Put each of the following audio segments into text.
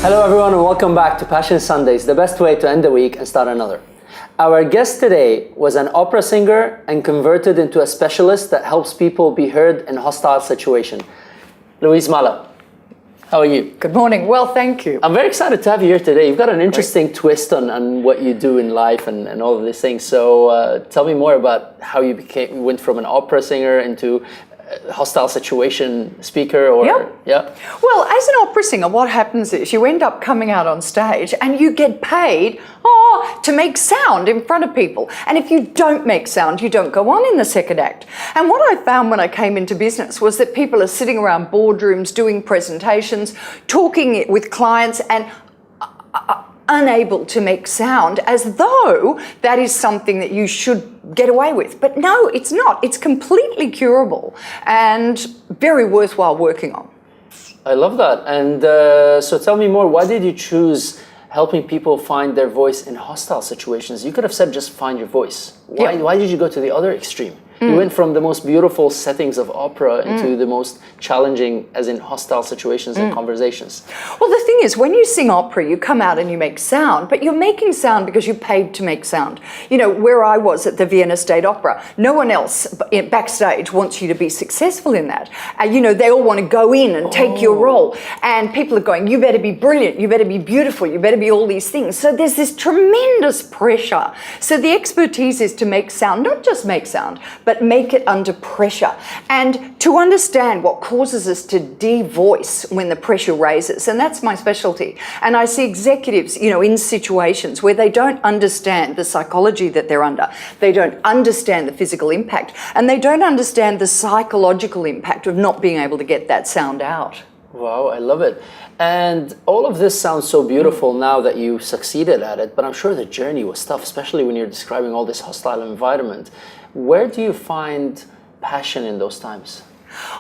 Hello everyone and welcome back to Passion Sundays, the best way to end the week and start another. Our guest today was an opera singer and converted into a specialist that helps people be heard in hostile situations. Louise Mahler, how are you? Good morning. Well, thank you. I'm very excited to have you here today. You've got an interesting twist on what you do in life and all of these things. So tell me more about how you went from an opera singer into hostile situation speaker or yeah. Well, as an opera singer, what happens is you end up coming out on stage and you get paid to make sound in front of people. And if you don't make sound, you don't go on in the second act. And what I found when I came into business was that people are sitting around boardrooms doing presentations, talking with clients and unable to make sound, as though that is something that you should get away with. But no, it's not. It's completely curable and very worthwhile working on. I love that. And so tell me more, why did you choose helping people find their voice in hostile situations? You could have said just find your voice. Why did you go to the other extreme? You went from the most beautiful settings of opera into the most challenging, as in hostile situations and conversations. Well, the thing is, when you sing opera, you come out and you make sound, but you're making sound because you paid to make sound. You know, where I was at the Vienna State Opera, no one else backstage wants you to be successful in that. You know, they all want to go in and take your role. And people are going, you better be brilliant, you better be beautiful, you better be all these things. So there's this tremendous pressure. So the expertise is to make sound, not just make sound, but make it under pressure, and to understand what causes us to de-voice when the pressure raises. And that's my specialty. And I see executives, you know, in situations where they don't understand the psychology that they're under, they don't understand the physical impact, and they don't understand the psychological impact of not being able to get that sound out. Wow, I love it. And all of this sounds so beautiful now that you succeeded at it, but I'm sure the journey was tough, especially when you're describing all this hostile environment. Where do you find passion in those times?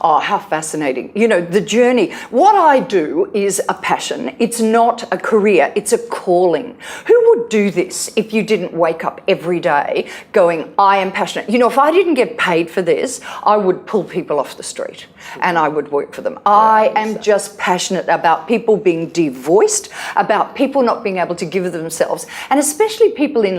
Oh, how fascinating. You know, the journey. What I do is a passion. It's not a career, it's a calling. Who would do this if you didn't wake up every day going, I am passionate? You know, if I didn't get paid for this, I would pull people off the street and I would work for them. I am just passionate about people being devoiced, about people not being able to give themselves, and especially people in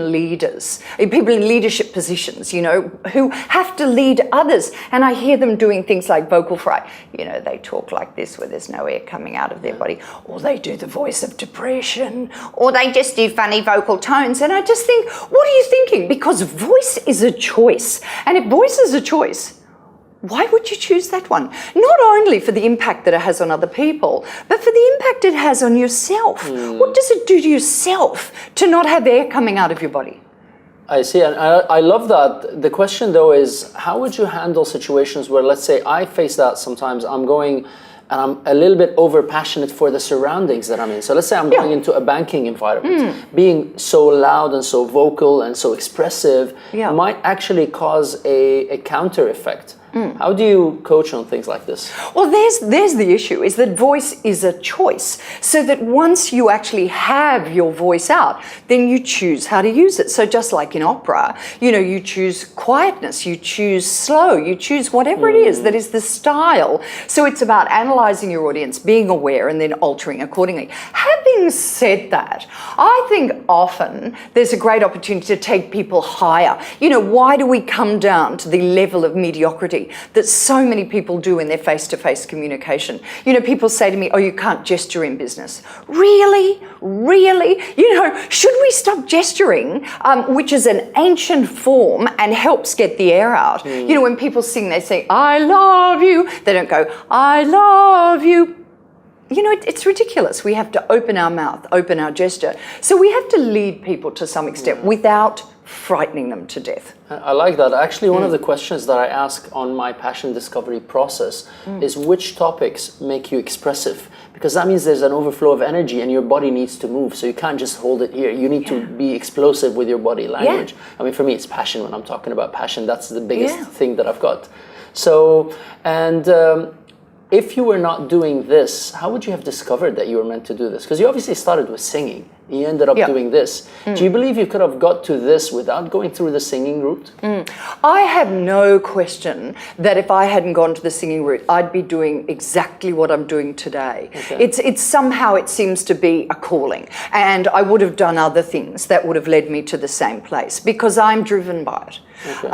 people in leadership positions, you know, who have to lead others. And I hear them doing things like vocal fry. You know, they talk like this where there's no air coming out of their body, or they do the voice of depression, or they just do funny vocal tones. And I just think, what are you thinking? Because voice is a choice. And if voice is a choice, why would you choose that one? Not only for the impact that it has on other people, but for the impact it has on yourself. What does it do to yourself to not have air coming out of your body? I see, and I love that. The question though is, how would you handle situations where, let's say, I face that sometimes, I'm going and I'm a little bit over passionate for the surroundings that I'm in. So let's say I'm going into a banking environment. Being so loud and so vocal and so expressive might actually cause a counter effect. How do you coach on things like this? Well, there's the issue, is that voice is a choice. So that once you actually have your voice out, then you choose how to use it. So just like in opera, you know, you choose quietness, you choose slow, you choose whatever it is that is the style. So it's about analysing your audience, being aware, and then altering accordingly. Having said that, I think often there's a great opportunity to take people higher. You know, why do we come down to the level of mediocrity that so many people do in their face-to-face communication? You know, people say to me, oh, you can't gesture in business. Really? Really? You know, should we stop gesturing, which is an ancient form and helps get the air out? You know, when people sing, they say, I love you. They don't go, I love you. You know, it's ridiculous. We have to open our mouth, open our gesture. So we have to lead people to some extent without frightening them to death. I like that. Actually, one of the questions that I ask on my passion discovery process is, which topics make you expressive? Because that means there's an overflow of energy and your body needs to move. So you can't just hold it here. You need to be explosive with your body language. I mean, for me, it's passion. When I'm talking about passion, that's the biggest thing that I've got. So, and if you were not doing this, how would you have discovered that you were meant to do this? Because you obviously started with singing. You ended up Yeah. doing this. Do you believe you could have got to this without going through the singing route? I have no question that if I hadn't gone to the singing route, I'd be doing exactly what I'm doing today. Okay. It's somehow it seems to be a calling, and I would have done other things that would have led me to the same place because I'm driven by it. Okay.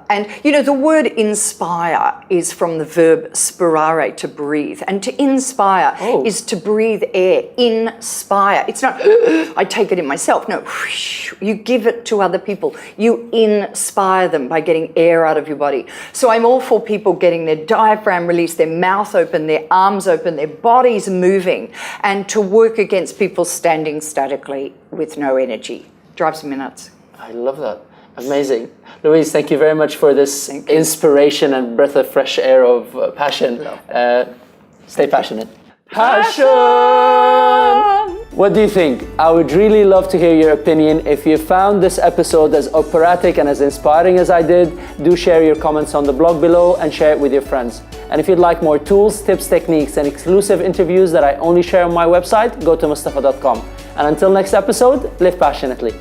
And you know, the word inspire is from the verb spirare, to breathe, and to inspire is to breathe air. Inspire. It's not I take it in myself. No, you give it to other people. You inspire them by getting air out of your body. So I'm all for people getting their diaphragm released, their mouth open, their arms open, their bodies moving, and to work against people standing statically with no energy. Drives me nuts. I love that. Amazing. Louise, thank you very much for this inspiration and breath of fresh air of passion. Stay passionate. Passion! What do you think? I would really love to hear your opinion. If you found this episode as operatic and as inspiring as I did, do share your comments on the blog below and share it with your friends. And if you'd like more tools, tips, techniques, and exclusive interviews that I only share on my website, go to Moustafa.com. And until next episode, live passionately.